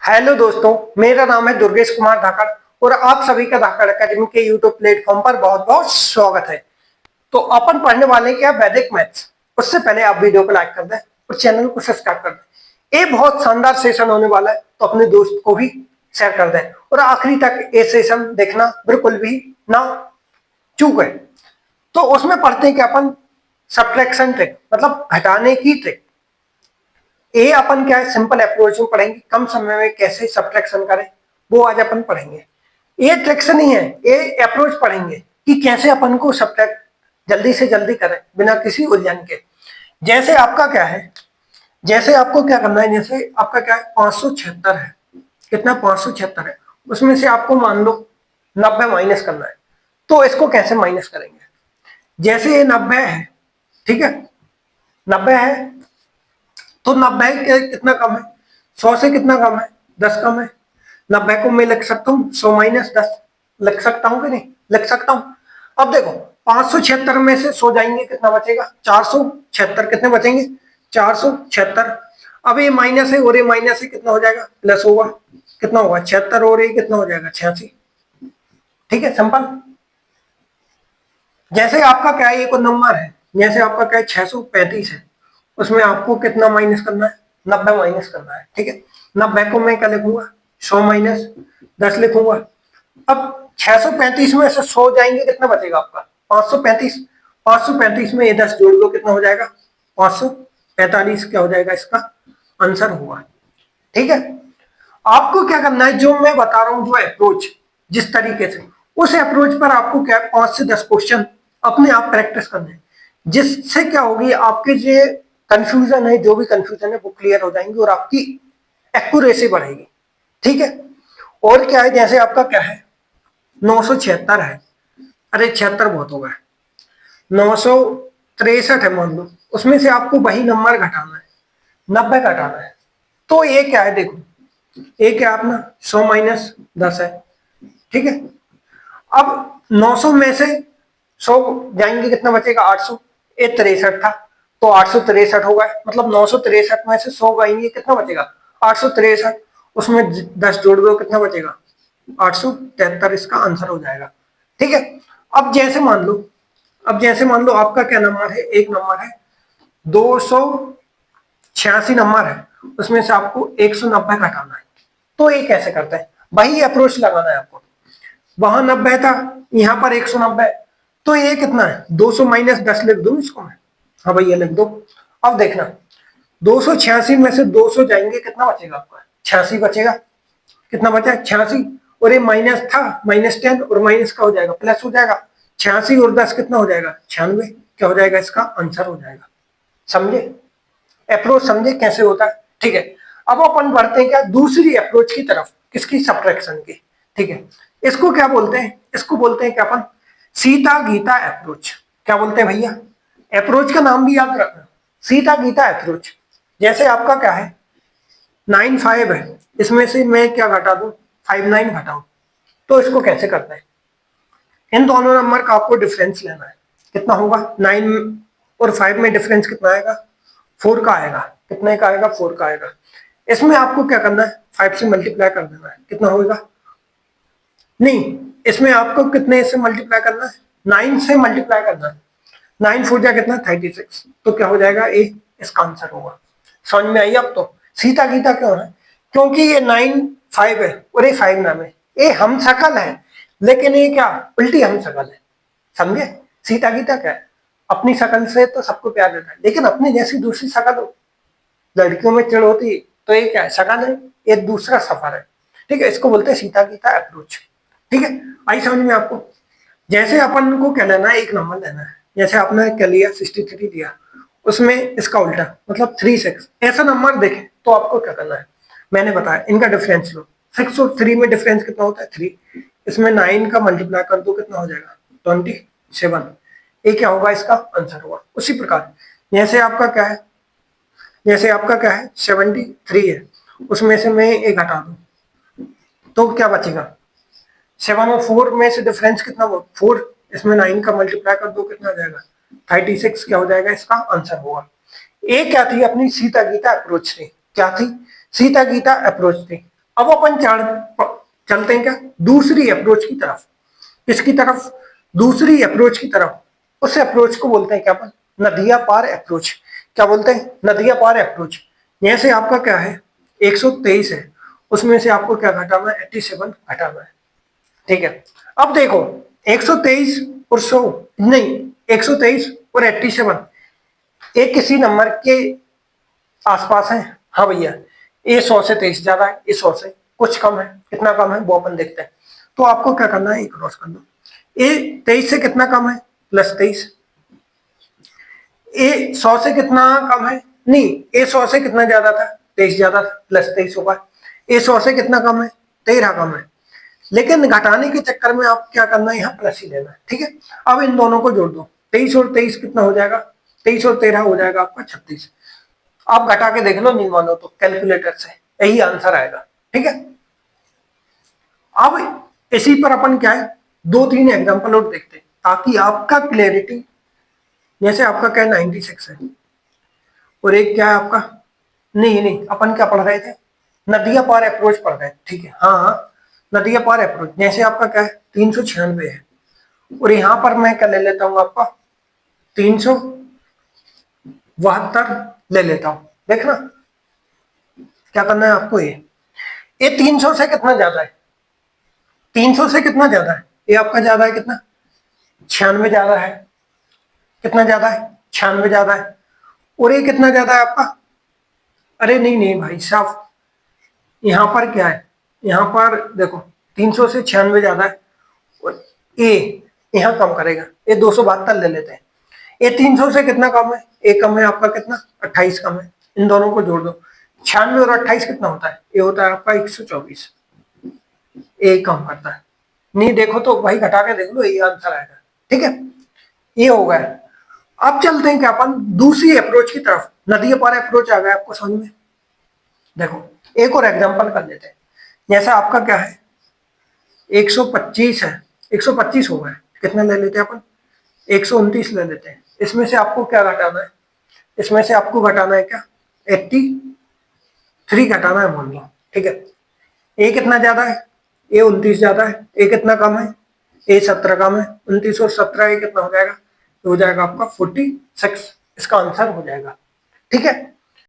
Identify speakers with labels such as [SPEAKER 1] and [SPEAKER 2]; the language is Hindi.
[SPEAKER 1] हेलो दोस्तों, मेरा नाम है दुर्गेश कुमार धाकड़ और आप सभी का धाकड़ अकेडमी के यूट्यूब प्लेटफॉर्म पर बहुत बहुत स्वागत है। तो अपन पढ़ने वाले क्या वैदिक मैथ्स। उससे पहले आप वीडियो को लाइक कर दें और चैनल को सब्सक्राइब कर दें। ये बहुत शानदार सेशन होने वाला है, तो अपने दोस्त को भी शेयर कर दें और आखिरी तक ये सेशन देखना बिल्कुल भी ना चूक है। तो उसमें पढ़ते हैं कि अपन सब्ट्रैक्शन ट्रिक मतलब घटाने की ट्रिक। ये अपन क्या है सिंपल अप्रोच में पढ़ेंगे, कम समय में कैसे सब्ट्रैक्शन करें वो आज अपन पढ़ेंगे। ये ट्रिक्स नहीं है, ये अप्रोच पढ़ेंगे कि कैसे अपन को सब्ट्रैक्ट जल्दी से जल्दी करें बिना किसी उलझन के। जैसे आपका क्या है, जैसे आपको क्या करना है, जैसे आपका क्या है 576 है, कितना 576 है, उसमें से आपको मान लो 90 माइनस करना है। तो इसको कैसे माइनस करेंगे, जैसे ये 90 है, ठीक है 90 है, तो 90 कितना कम है, 100 से कितना कम है, 10 कम है। 90 को मैं लिख सकता हूँ 100 माइनस 10, लिख सकता हूँ कि नहीं, लिख सकता हूँ। अब देखो 576 में से 100 जाएंगे कितना बचेगा, 476। कितने बचेंगे, 476। अब ये माइनस है और ये माइनस है, कितना हो जाएगा, प्लस होगा। कितना होगा 76 और ये कितना हो जाएगा 86। ठीक है सिंपल। जैसे आपका क्या है, एक नंबर है, जैसे आपका क्या है 635 है, उसमें आपको कितना माइनस करना है, 90 माइनस करना है। ठीक है 90 को मैं क्या लिखूंगा, 100 माइनस 10 लिखूंगा। अब 635 में से 100 जाएंगे, कितना बचेगा आपका 535। 535 में ये 10 जोड़ दो, कितना हो जाएगा 545। क्या हो जाएगा, इसका आंसर होगा। ठीक है, आपको क्या करना है, जो मैं बता रहा हूं जो अप्रोच, जिस तरीके से, उस अप्रोच पर आपको क्या 5 से 10 क्वेश्चन अपने आप प्रैक्टिस करने हैं, जिससे क्या होगी, आपके जो कंफ्यूजन है, जो भी कंफ्यूजन है वो क्लियर हो जाएंगे और आपकी एक्यूरेसी बढ़ेगी। ठीक है, और क्या है, जैसे आपका क्या है 976 है, अरे 76 बहुत होगा, 963 है मान लो, उसमें से आपको वही नंबर घटाना है, 90 घटाना है। तो ये क्या है, देखो ये क्या अपना 100 माइनस 10 है। ठीक है, अब 900 में से 100 जाएंगे, कितना बचेगा 800। ये 63 था तो 863 होगा, मतलब 963 में से 100 गएंगे, कितना बचेगा 863। उसमें 10 जोड़ दो, कितना बचेगा 873। इसका आंसर हो जाएगा। ठीक है, अब जैसे मान लो, अब जैसे मान लो आपका क्या नंबर है, एक नंबर है 286 नंबर है, उसमें से आपको 190 घटाना है। तो ये कैसे करते हैं, वही अप्रोच लगाना है आपको। वहां 90 था, यहां पर 190, तो ये कितना है 200 माइनस 10 लिख दो इसको मैं, हाँ भैया लिख दो। अब देखना 286 में से 200 जाएंगे, कितना बचेगा आपका 86 बचेगा। कितना बचा 86, और ये माइनस था -10 और माइनस का हो जाएगा प्लस हो जाएगा। 86 और 10 कितना हो जाएगा 96। क्या हो जाएगा, इसका आंसर हो जाएगा। समझे अप्रोच, समझे कैसे होता है। ठीक है, अब अपन बढ़ते हैं क्या दूसरी अप्रोच की तरफ, किसकी, सब्ट्रैक्शन की। ठीक है, इसको क्या बोलते हैं, इसको बोलते हैं क्या अपन, सीता गीता अप्रोच। क्या बोलते हैं भैया, अप्रोच का नाम भी याद रखना, सीता गीता अप्रोच। जैसे आपका क्या है 95 है, इसमें से मैं क्या घटा दूं 59 घटाऊं। तो इसको कैसे करते हैं, इन दोनों नंबर का आपको डिफरेंस लेना है। कितना होगा 9 और 5 में डिफरेंस कितना आएगा, 4 का आएगा। कितने का आएगा, 4 का आएगा। इसमें आपको क्या करना है, 5 से मल्टीप्लाई कर देना है। कितना होगा, नहीं इसमें आपको कितने से मल्टीप्लाई करना है, 9 से मल्टीप्लाई करना है। 9 4 जा कितना 36, तो क्या हो जाएगा ए, इसका आंसर होगा। समझ में आई अब। तो सीता गीता क्यों है, क्योंकि ये 9 5 है और ये 5 नाम है, ये हम शकल है, लेकिन ये क्या उल्टी हम शकल है। समझे, सीता गीता क्या है, अपनी शकल से तो सबको प्यार देता है, लेकिन अपनी जैसी दूसरी शकल हो, लड़कियों में चिड़ होती, तो ये क्या है शकल है, ये दूसरा सफर है। ठीक है, इसको बोलते हैं सीता गीता अप्रोच। ठीक है, आई समझ में आपको। जैसे अपन को क्या लेना है, एक नंबर लेना है, जैसे आपने क्या लिया 63 दिया, उसमें इसका उल्टा मतलब 36 ऐसा नंबर देखे तो आपको क्या करना है, मैंने बताया इनका डिफरेंस लो। 6 और 3 में डिफरेंस कितना होता है 3, इसमें 9 का मल्टीप्लाई कर दो, कितना हो जाएगा 27। ये क्या होगा, इसका आंसर होगा। उसी प्रकार जैसे आपका क्या है, जैसे आपका क्या है 73 है, उसमें से मैं एक हटा दूं तो क्या बचेगा 7 और 4 में से डिफरेंस कितना हो 4, इसमें 9 का मल्टीप्लाई कर दो, कितना आ जाएगा 36। क्या हो जाएगा, इसका आंसर होगा। एक क्या थी अपनी सीता गीता अप्रोच थी, क्या थी सीता गीता अप्रोच थी। अब अपन चलते हैं क्या दूसरी अप्रोच की तरफ। किसकी तरफ? दूसरी अप्रोच की तरफ। उस अप्रोच को बोलते हैं क्या अपन? नदिया पार अप्रोच। क्या बोलते हैं? नदिया पार अप्रोच। जैसे आपका क्या है 123 है, उसमें से आपको क्या घटाना है 87 घटाना है। ठीक है, अब देखो 123 और 100 नहीं, 123 और 87 एक किसी नंबर के आसपास है। हाँ भैया, ये 100 से 23 ज्यादा है, ये 100 से कुछ कम है। कितना कम है वो अपन देखते हैं। तो आपको क्या करना है, क्रॉस कर दो। ये 23 से कितना कम है? +23। ये 100 से कितना कम है? नहीं, ये 100 से कितना ज्यादा था? 23 ज्यादा था, +23 होगा। ये 100 से कितना कम है? 13 कम है। लेकिन घटाने के चक्कर में आप क्या करना है, यहाँ प्लस ही लेना है। ठीक है, अब इन दोनों को जोड़ दो। 23 और 23 कितना हो जाएगा? 23 और 13 हो जाएगा आपका 36। आप घटा के देख लो, नहीं मानो तो कैलकुलेटर से यही आंसर आएगा। ठीक है, अब इसी पर अपन क्या है 2-3 एग्जांपल और देखते हैं ताकि आपका क्लियरिटी। जैसे आपका क्या 96 है और एक क्या है आपका, नहीं नहीं अपन क्या पढ़ रहे थे, नदिया पार अप्रोच पढ़ रहे थे। ठीक है, हाँ हाँ, नदिया पार अप्रोच। जैसे आपका क्या है 396 है और यहां पर मैं क्या ले लेता हूँ आपका 372 ले लेता हूं। देखना क्या करना है आपको। ये 300 से कितना ज्यादा है? 300 से कितना ज्यादा है? ये आपका ज्यादा है कितना? 96 ज्यादा है। कितना ज्यादा है? 96 ज्यादा है। और ये कितना ज्यादा है आपका? अरे नहीं नहीं भाई साहब, यहाँ पर क्या है, यहाँ पर देखो 300 से 96 ज्यादा है और ए यहाँ कम करेगा, ये 272 ले लेते हैं। ये 300 से कितना कम है? ए कम है आपका कितना? 28 कम है। इन दोनों को जोड़ दो। 96 और 28 कितना होता है? ये होता है आपका 124। ए कम करता है। नहीं देखो तो भाई घटा के देख लो, ये आंसर आएगा। ठीक है, ये हो गया। अब चलते हैं क्या अपन दूसरी अप्रोच की तरफ। नदी पार अप्रोच आ गया आपको समझ में। देखो एक और एग्जांपल कर लेते हैं। जैसा आपका क्या है 125 है, 125 हो गया, कितना ले लेते हैं अपन? 129 ले लेते हैं। इसमें से आपको क्या घटाना है? इसमें से आपको घटाना है क्या 83 घटाना है मान लो। ठीक है, ए कितना ज्यादा है? ए 29 ज्यादा है। ए कितना कम है? ए 17 कम है। 29 और 17 ए कितना हो जाएगा? हो जाएगा आपका 46। इसका आंसर हो जाएगा। ठीक है,